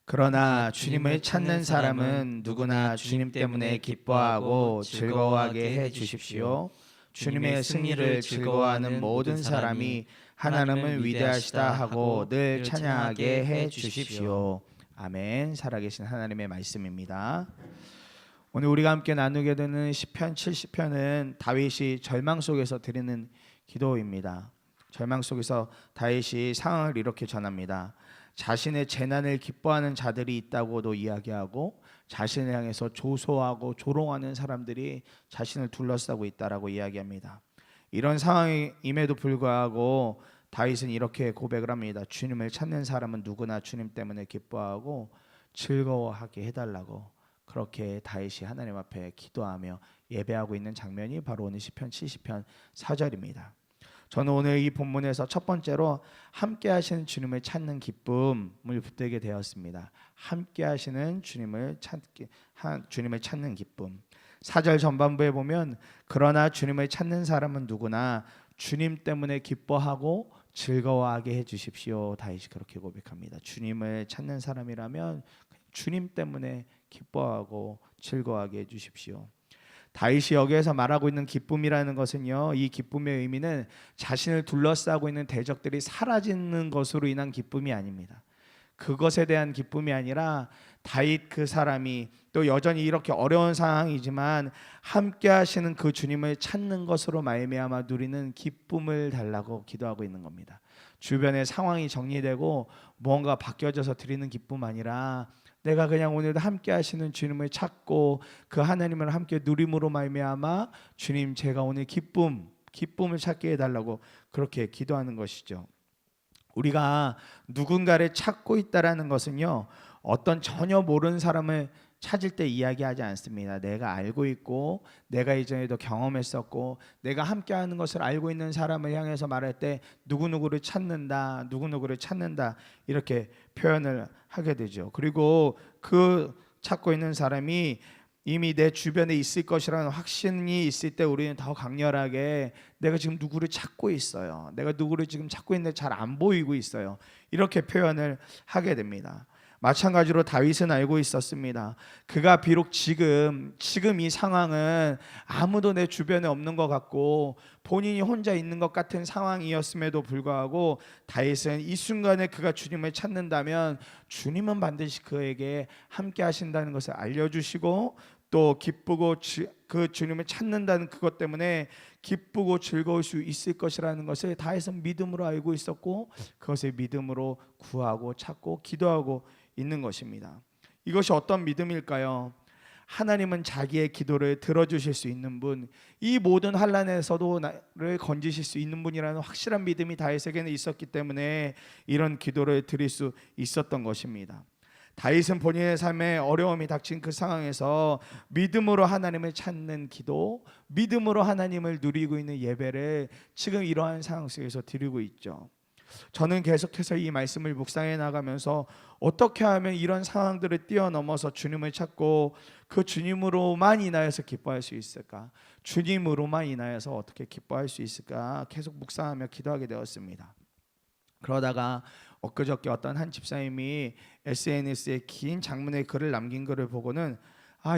그러나 주님을 찾는 사람은 누구나 주님 때문에 기뻐하고 즐거워하게 해 주십시오. 주님의 승리를 즐거워하는 모든 사람이 하나님은 위대하시다 하고 늘 찬양하게 해 주십시오. 아멘. 살아계신 하나님의 말씀입니다. 오늘 우리가 함께 나누게 되는 시편 70편은 다윗이 절망 속에서 드리는 기도입니다. 절망 속에서 다윗이 상황을 이렇게 전합니다. 자신의 재난을 기뻐하는 자들이 있다고도 이야기하고 자신을 향해서 조소하고 조롱하는 사람들이 자신을 둘러싸고 있다라고 이야기합니다. 이런 상황임에도 불구하고 다윗은 이렇게 고백을 합니다. 주님을 찾는 사람은 누구나 주님 때문에 기뻐하고 즐거워하게 해달라고, 그렇게 다윗이 하나님 앞에 기도하며 예배하고 있는 장면이 바로 오늘 시편 70편 4절입니다. 저는 오늘 이 본문에서 첫 번째로 함께 하시는 주님을 찾는 기쁨을 붙들게 되었습니다. 함께 하시는 주님을 찾는 기쁨. 4절 전반부에 보면 그러나 주님을 찾는 사람은 누구나 주님 때문에 기뻐하고 즐거워하게 해 주십시오. 다윗이 그렇게 고백합니다. 주님을 찾는 사람이라면 주님 때문에 기뻐하고 즐거워하게 해 주십시오. 다윗이 여기에서 말하고 있는 기쁨이라는 것은요, 이 기쁨의 의미는 자신을 둘러싸고 있는 대적들이 사라지는 것으로 인한 기쁨이 아닙니다. 그것에 대한 기쁨이 아니라 다윗 그 사람이 또 여전히 이렇게 어려운 상황이지만 함께 하시는 그 주님을 찾는 것으로 말미암아 누리는 기쁨을 달라고 기도하고 있는 겁니다. 주변의 상황이 정리되고 뭔가 바뀌어져서 드리는 기쁨 아니라 내가 그냥 오늘도 함께 하시는 주님을 찾고 그 하나님을 함께 누림으로 말미암아 주님, 제가 오늘 기쁨을 찾게 해달라고 그렇게 기도하는 것이죠. 우리가 누군가를 찾고 있다라는 것은요, 어떤 전혀 모르는 사람을 찾을 때 이야기하지 않습니다. 내가 알고 있고 내가 이전에도 경험했었고 내가 함께하는 것을 알고 있는 사람을 향해서 말할 때 누구누구를 찾는다, 누구누구를 찾는다, 이렇게 표현을 하게 되죠. 그리고 그 찾고 있는 사람이 이미 내 주변에 있을 것이라는 확신이 있을 때 우리는 더 강렬하게 내가 지금 누구를 찾고 있어요, 내가 누구를 지금 찾고 있는데 잘 안 보이고 있어요, 이렇게 표현을 하게 됩니다. 마찬가지로 다윗은 알고 있었습니다. 그가 비록 지금 이 상황은 아무도 내 주변에 없는 것 같고 본인이 혼자 있는 것 같은 상황이었음에도 불구하고 다윗은 이 순간에 그가 주님을 찾는다면 주님은 반드시 그에게 함께 하신다는 것을 알려주시고 또 기쁘고 그 주님을 찾는다는 그것 때문에 기쁘고 즐거울 수 있을 것이라는 것을 다윗은 믿음으로 알고 있었고 그것을 믿음으로 구하고 찾고 기도하고 있는 것입니다. 이것이 어떤 믿음일까요? 하나님은 자기의 기도를 들어주실 수 있는 분, 이 모든 환난에서도 나를 건지실 수 있는 분이라는 확실한 믿음이 다윗에게는 있었기 때문에 이런 기도를 드릴 수 있었던 것입니다. 다윗은 본인의 삶에 어려움이 닥친 그 상황에서 믿음으로 하나님을 찾는 기도, 믿음으로 하나님을 누리고 있는 예배를 지금 이러한 상황 속에서 드리고 있죠. 저는 계속해서 이 말씀을 묵상해 나가면서 어떻게 하면 이런 상황들을 뛰어넘어서 주님을 찾고 그 주님으로만 인하여서 기뻐할 수 있을까, 주님으로만 인하여서 어떻게 기뻐할 수 있을까 계속 묵상하며 기도하게 되었습니다. 그러다가 엊그저께 어떤 한 집사님이 SNS에 긴 장문의 글을 남긴 것을 보고는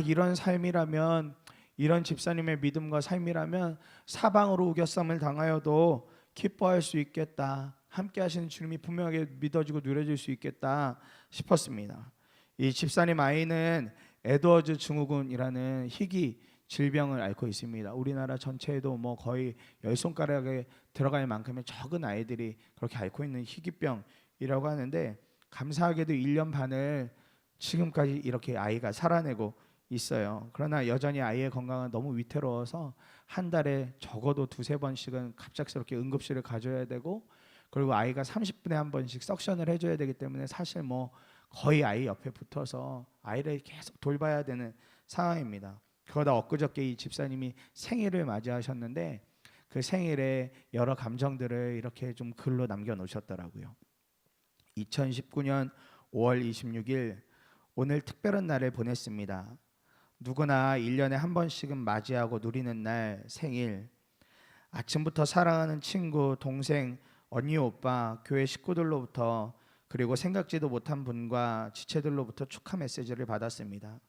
이런 삶이라면, 이런 집사님의 믿음과 삶이라면 사방으로 우겨쌈을 당하여도 기뻐할 수 있겠다, 함께 하시는 주님이 분명하게 믿어지고 누려질 수 있겠다 싶었습니다. 이 집사님 아이는 에드워즈 증후군이라는 희귀 질병을 앓고 있습니다. 우리나라 전체에도 거의 10손가락에 들어갈 만큼의 적은 아이들이 그렇게 앓고 있는 희귀병이라고 하는데, 감사하게도 1년 반을 지금까지 이렇게 아이가 살아내고 있어요. 그러나 여전히 아이의 건강은 너무 위태로워서 한 달에 적어도 2-3번씩은 갑작스럽게 응급실을 가줘야 되고, 그리고 아이가 30분에 한 번씩 석션을 해줘야 되기 때문에 사실 거의 아이 옆에 붙어서 아이를 계속 돌봐야 되는 상황입니다. 그러다 엊그저께 이 집사님이 생일을 맞이하셨는데 그 생일에 여러 감정들을 이렇게 좀 글로 남겨놓으셨더라고요. 2019년 5월 26일, 오늘 특별한 날을 보냈습니다. 누구나 1년에 한 번씩은 맞이하고 누리는 날, 생일. 아침부터 사랑하는 친구, 동생, 언니, 오빠, 교회 식구들로부터 그리고 생각지도 못한 분과 지체들로부터 축하 메시지를 받았습니다.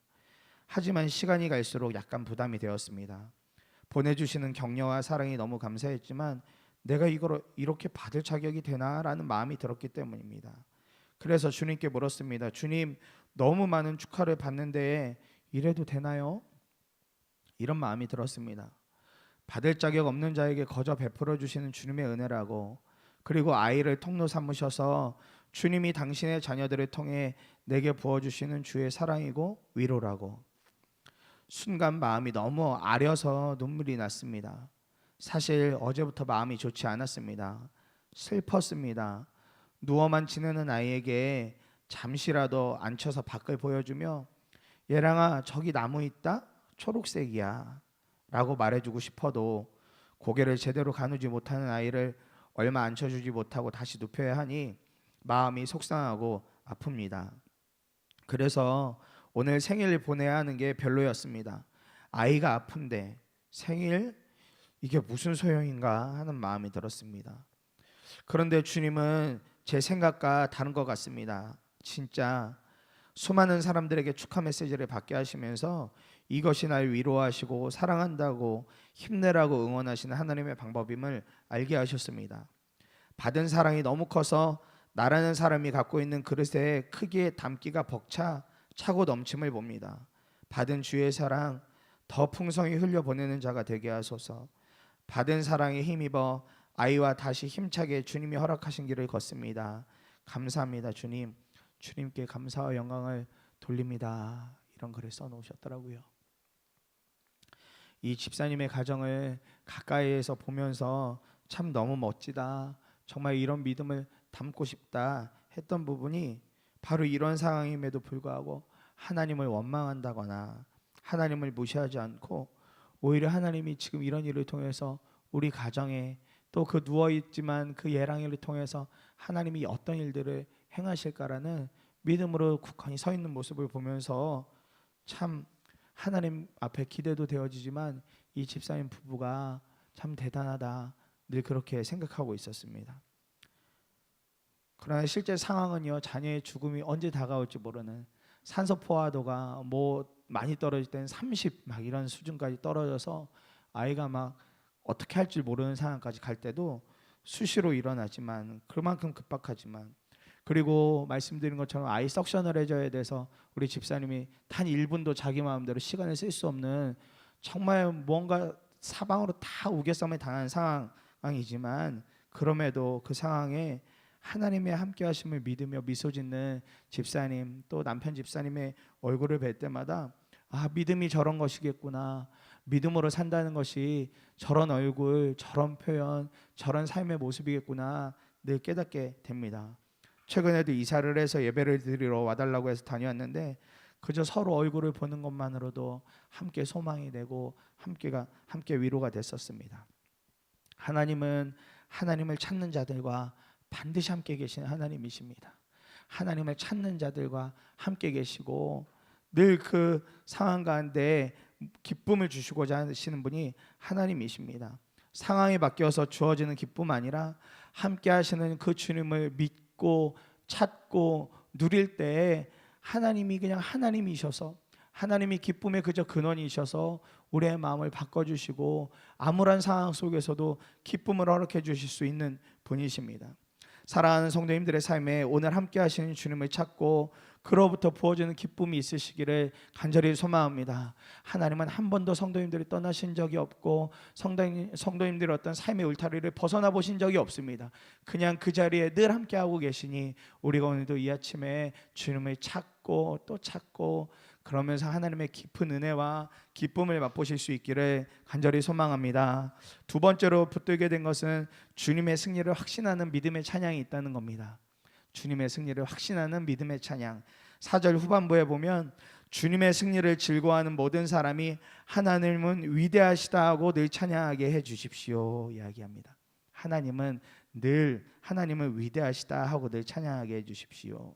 하지만 시간이 갈수록 약간 부담이 되었습니다. 보내주시는 격려와 사랑이 너무 감사했지만 내가 이걸 이렇게 받을 자격이 되나라는 마음이 들었기 때문입니다. 그래서 주님께 물었습니다. 주님, 너무 많은 축하를 받는데 이래도 되나요? 이런 마음이 들었습니다. 받을 자격 없는 자에게 거저 베풀어 주시는 주님의 은혜라고, 그리고 아이를 통로 삼으셔서 주님이 당신의 자녀들을 통해 내게 부어주시는 주의 사랑이고 위로라고. 순간 마음이 너무 아려서 눈물이 났습니다. 사실 어제부터 마음이 좋지 않았습니다. 슬펐습니다. 누워만 지내는 아이에게 잠시라도 앉혀서 밖을 보여주며 얘랑아 저기 나무 있다? 초록색이야 라고 말해주고 싶어도 고개를 제대로 가누지 못하는 아이를 얼마 앉혀주지 못하고 다시 눕혀야 하니 마음이 속상하고 아픕니다. 그래서 오늘 생일 보내야 하는 게 별로였습니다. 아이가 아픈데 생일? 이게 무슨 소용인가 하는 마음이 들었습니다. 그런데 주님은 제 생각과 다른 것 같습니다. 진짜 수많은 사람들에게 축하 메시지를 받게 하시면서 이것이 날 위로하시고 사랑한다고 힘내라고 응원하시는 하나님의 방법임을 알게 하셨습니다. 받은 사랑이 너무 커서 나라는 사람이 갖고 있는 그릇에 크기에 담기가 벅차 차고 넘침을 봅니다. 받은 주의 사랑 더 풍성히 흘려보내는 자가 되게 하소서. 받은 사랑에 힘입어 아이와 다시 힘차게 주님이 허락하신 길을 걷습니다. 감사합니다 주님. 주님께 감사와 영광을 돌립니다. 이런 글을 써놓으셨더라고요. 이 집사님의 가정을 가까이에서 보면서 참 너무 멋지다, 정말 이런 믿음을 담고 싶다 했던 부분이 바로 이런 상황임에도 불구하고 하나님을 원망한다거나 하나님을 무시하지 않고 오히려 하나님이 지금 이런 일을 통해서 우리 가정에 또 그 누워있지만 그 예랑이를 통해서 하나님이 어떤 일들을 행하실까라는 믿음으로 굳건히 서 있는 모습을 보면서 참 하나님 앞에 기대도 되어지지만 이 집사님 부부가 참 대단하다 늘 그렇게 생각하고 있었습니다. 그러나 실제 상황은요, 자녀의 죽음이 언제 다가올지 모르는, 산소 포화도가 뭐 많이 떨어질 때는 30 막 이런 수준까지 떨어져서 아이가 막 어떻게 할 줄 모르는 상황까지 갈 때도 수시로 일어나지만 그만큼 급박하지만, 그리고 말씀드린 것처럼 아이 석션을 해줘야 돼서 우리 집사님이 단 1분도 자기 마음대로 시간을 쓸 수 없는 정말 뭔가 사방으로 다 우겨싸움에 당한 상황이지만 그럼에도 그 상황에 하나님의 함께 하심을 믿으며 미소 짓는 집사님, 또 남편 집사님의 얼굴을 뵐 때마다 아, 믿음이 저런 것이겠구나, 믿음으로 산다는 것이 저런 얼굴, 저런 표현, 저런 삶의 모습이겠구나 늘 깨닫게 됩니다. 최근에도 이사를 해서 예배를 드리러 와달라고 해서 다녀왔는데 그저 서로 얼굴을 보는 것만으로도 함께 소망이 되고 함께 위로가 됐었습니다. 하나님은 하나님을 찾는 자들과 반드시 함께 계시는 하나님이십니다. 하나님을 찾는 자들과 함께 계시고 늘 그 상황 가운데 기쁨을 주시고자 하시는 분이 하나님이십니다. 상황이 바뀌어서 주어지는 기쁨 아니라 함께 하시는 그 주님을 믿고 찾고 누릴 때 하나님이 그냥 하나님이셔서, 하나님이 기쁨의 그저 근원이셔서 우리의 마음을 바꿔주시고 암울한 상황 속에서도 기쁨을 허락해 주실 수 있는 분이십니다. 사랑하는 성도님들의 삶에 오늘 함께 하시는 주님을 찾고 그로부터 부어지는 기쁨이 있으시기를 간절히 소망합니다. 하나님은 한 번도 성도님들이 떠나신 적이 없고 성도님들의 어떤 삶의 울타리를 벗어나 보신 적이 없습니다. 그냥 그 자리에 늘 함께하고 계시니 우리가 오늘도 이 아침에 주님을 찾고 또 찾고 그러면서 하나님의 깊은 은혜와 기쁨을 맛보실 수 있기를 간절히 소망합니다. 두 번째로 붙들게 된 것은 주님의 승리를 확신하는 믿음의 찬양이 있다는 겁니다. 주님의 승리를 확신하는 믿음의 찬양. 4절 후반부에 보면 주님의 승리를 즐거워하는 모든 사람이 하나님은 위대하시다 하고 늘 찬양하게 해 주십시오 이야기합니다. 하나님은 위대하시다 하고 늘 찬양하게 해 주십시오.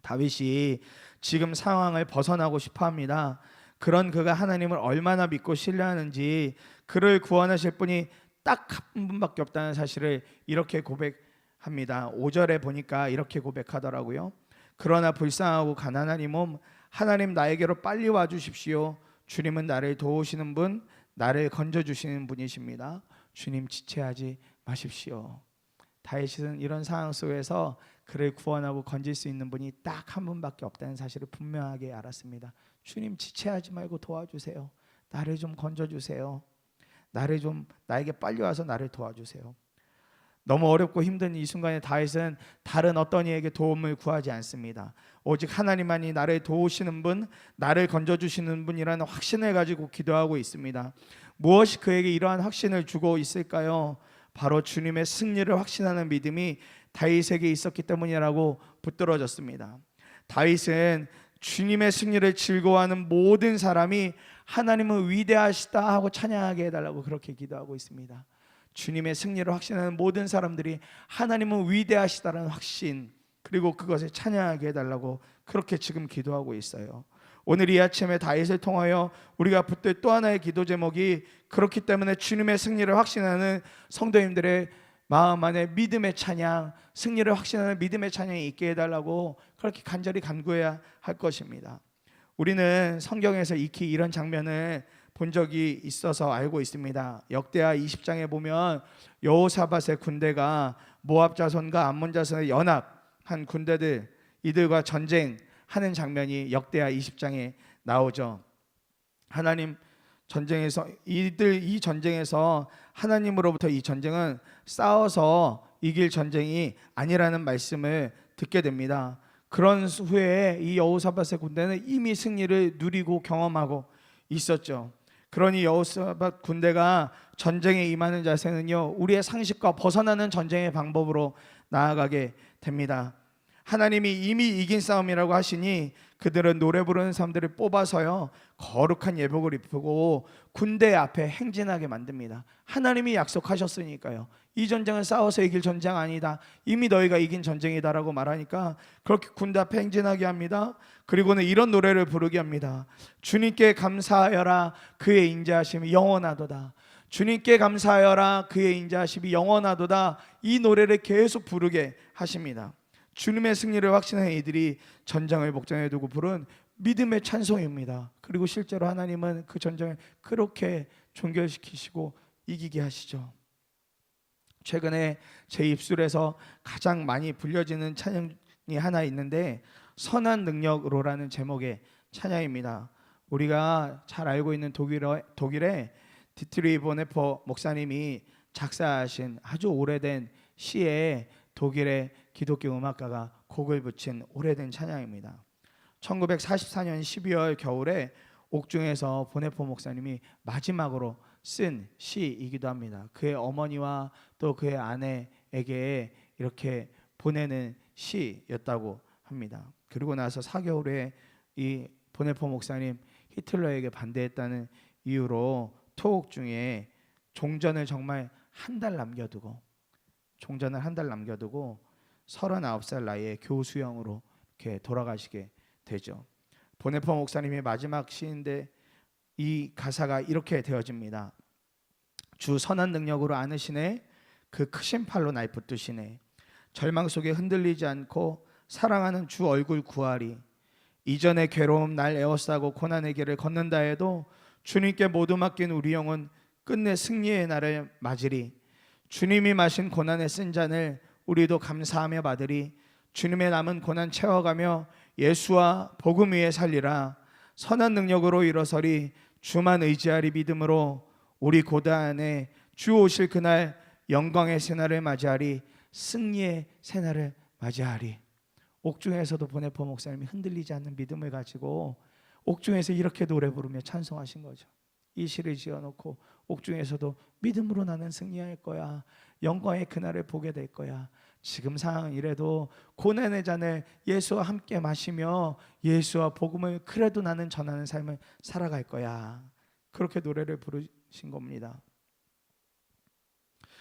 다윗이 지금 상황을 벗어나고 싶어합니다. 그런 그가 하나님을 얼마나 믿고 신뢰하는지, 그를 구원하실 분이 딱 한 분밖에 없다는 사실을 이렇게 고백하고 합니다. 5절에 보니까 이렇게 고백하더라고요. 그러나 불쌍하고 가난한 이 몸, 하나님 나에게로 빨리 와주십시오. 주님은 나를 도우시는 분, 나를 건져주시는 분이십니다. 주님 지체하지 마십시오. 다윗은 이런 상황 속에서 그를 구원하고 건질 수 있는 분이 딱 한 분밖에 없다는 사실을 분명하게 알았습니다. 주님 지체하지 말고 도와주세요. 나를 좀 건져주세요. 나에게 빨리 와서 나를 도와주세요. 너무 어렵고 힘든 이 순간에 다윗은 다른 어떤 이에게 도움을 구하지 않습니다. 오직 하나님만이 나를 도우시는 분, 나를 건져주시는 분이라는 확신을 가지고 기도하고 있습니다. 무엇이 그에게 이러한 확신을 주고 있을까요? 바로 주님의 승리를 확신하는 믿음이 다윗에게 있었기 때문이라고 붙들어졌습니다. 다윗은 주님의 승리를 즐거워하는 모든 사람이 하나님은 위대하시다 하고 찬양하게 해달라고 그렇게 기도하고 있습니다. 주님의 승리를 확신하는 모든 사람들이 하나님은 위대하시다라는 확신, 그리고 그것을 찬양하게 해달라고 그렇게 지금 기도하고 있어요. 오늘 이 아침에 다윗을 통하여 우리가 붙들 또 하나의 기도 제목이, 그렇기 때문에 주님의 승리를 확신하는 성도님들의 마음 안에 믿음의 찬양, 승리를 확신하는 믿음의 찬양이 있게 해달라고 그렇게 간절히 간구해야 할 것입니다. 우리는 성경에서 익히 이런 장면을 본 적이 있어서 알고 있습니다. 역대하 20장에 보면 여호사밧의 군대가 모압 자손과 암몬 자손의 연합한 군대들, 이들과 전쟁하는 장면이 역대하 20장에 나오죠. 하나님 전쟁에서 이 전쟁에서 하나님으로부터 이 전쟁은 싸워서 이길 전쟁이 아니라는 말씀을 듣게 됩니다. 그런 후에 이 여호사밧의 군대는 이미 승리를 누리고 경험하고 있었죠. 그러니 여호사밧 군대가 전쟁에 임하는 자세는요, 우리의 상식과 벗어나는 전쟁의 방법으로 나아가게 됩니다. 하나님이 이미 이긴 싸움이라고 하시니 그들은 노래 부르는 사람들을 뽑아서요, 거룩한 예복을 입히고 군대 앞에 행진하게 만듭니다. 하나님이 약속하셨으니까요. 이 전쟁은 싸워서 이길 전쟁 아니다, 이미 너희가 이긴 전쟁이다라고 말하니까 그렇게 군대 앞에 행진하게 합니다. 그리고는 이런 노래를 부르게 합니다. 주님께 감사하여라, 그의 인자하심이 영원하도다. 주님께 감사하여라, 그의 인자하심이 영원하도다. 이 노래를 계속 부르게 하십니다. 주님의 승리를 확신한 이들이 전장을 목전에 두고 부른 믿음의 찬송입니다. 그리고 실제로 하나님은 그 전쟁을 그렇게 종결시키시고 이기게 하시죠. 최근에 제 입술에서 가장 많이 불려지는 찬양이 하나 있는데, 선한 능력으로라는 제목의 찬양입니다. 우리가 잘 알고 있는 독일의 디트리 보네퍼 목사님이 작사하신 아주 오래된 시에 독일의 기독교 음악가가 곡을 붙인 오래된 찬양입니다. 1944년 12월 겨울에 옥중에서 보네포 목사님이 마지막으로 쓴 시이기도 합니다. 그의 어머니와 또 그의 아내에게 이렇게 보내는 시였다고 합니다. 그리고 나서 4개월 후에 이 보네포 목사님 히틀러에게 반대했다는 이유로 토옥 중에 종전을 정말 한 달 남겨두고 39살 나이에 교수형으로 이렇게 돌아가시게 되죠. 보네포 목사님의 마지막 시인데 이 가사가 이렇게 되어집니다. 주 선한 능력으로 안으시네, 그 크신 팔로 날 붙드시네. 절망 속에 흔들리지 않고 사랑하는 주 얼굴 구하리. 이전의 괴로움 날 에워싸고 고난의 길을 걷는다 해도 주님께 모두 맡긴 우리 영혼 끝내 승리의 날을 맞으리. 주님이 마신 고난의 쓴 잔을 우리도 감사하며 받으리. 주님의 남은 고난 채워가며 예수와 복음 위에 살리라. 선한 능력으로 일어서리. 주만 의지하리 믿음으로. 우리 고단에 주 오실 그날 영광의 새날을 맞이하리. 승리의 새날을 맞이하리. 옥중에서도 보네포 목사님이 흔들리지 않는 믿음을 가지고 옥중에서 이렇게 노래 부르며 찬송하신 거죠. 이 시를 지어놓고 옥중에서도 믿음으로 나는 승리할 거야, 영광의 그날을 보게 될 거야, 지금 상황은 이래도 고난의 잔을 예수와 함께 마시며 예수와 복음을 그래도 나는 전하는 삶을 살아갈 거야, 그렇게 노래를 부르신 겁니다.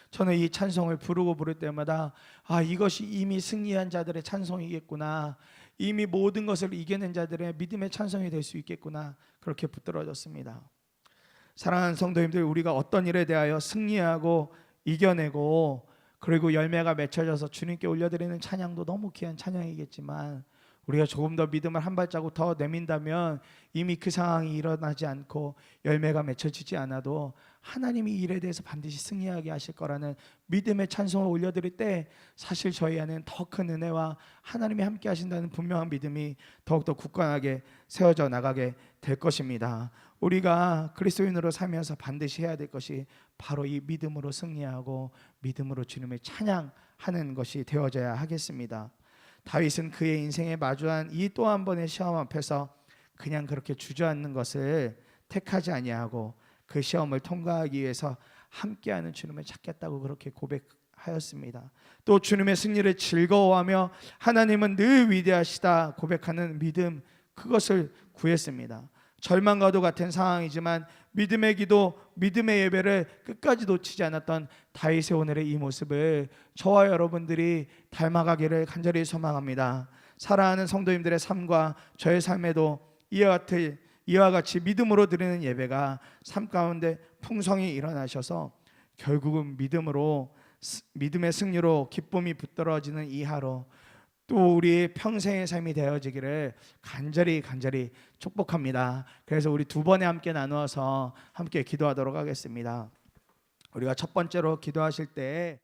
저는 이 찬송을 부를 때마다 이것이 이미 승리한 자들의 찬송이겠구나, 이미 모든 것을 이겨낸 자들의 믿음의 찬송이 될 수 있겠구나, 그렇게 붙들어졌습니다. 사랑하는 성도님들, 우리가 어떤 일에 대하여 승리하고 이겨내고 그리고 열매가 맺혀져서 주님께 올려드리는 찬양도 너무 귀한 찬양이겠지만 우리가 조금 더 믿음을 한 발자국 더 내민다면 이미 그 상황이 일어나지 않고 열매가 맺혀지지 않아도 하나님이 이 일에 대해서 반드시 승리하게 하실 거라는 믿음의 찬송을 올려드릴 때 사실 저희 안에는 더 큰 은혜와 하나님이 함께 하신다는 분명한 믿음이 더욱더 굳건하게 세워져 나가게 될 것입니다. 우리가 그리스도인으로 살면서 반드시 해야 될 것이 바로 이 믿음으로 승리하고 믿음으로 주님을 찬양하는 것이 되어져야 하겠습니다. 다윗은 그의 인생에 마주한 이 또 한 번의 시험 앞에서 그냥 그렇게 주저앉는 것을 택하지 아니하고 그 시험을 통과하기 위해서 함께하는 주님을 찾겠다고 그렇게 고백하였습니다. 또 주님의 승리를 즐거워하며 하나님은 늘 위대하시다 고백하는 믿음, 그것을 구했습니다. 절망과도 같은 상황이지만 믿음의 기도, 믿음의 예배를 끝까지 놓치지 않았던 다윗의 오늘의 이 모습을 저와 여러분들이 닮아가기를 간절히 소망합니다. 사랑하는 성도님들의 삶과 저의 삶에도 이와 같이 믿음으로 드리는 예배가 삶 가운데 풍성히 일어나셔서 결국은 믿음의 승리로 기쁨이 붙들어지는 이 하루, 또 우리의 평생의 삶이 되어지기를 간절히 축복합니다. 그래서 우리 두 번에 함께 나누어서 함께 기도하도록 하겠습니다. 우리가 첫 번째로 기도하실 때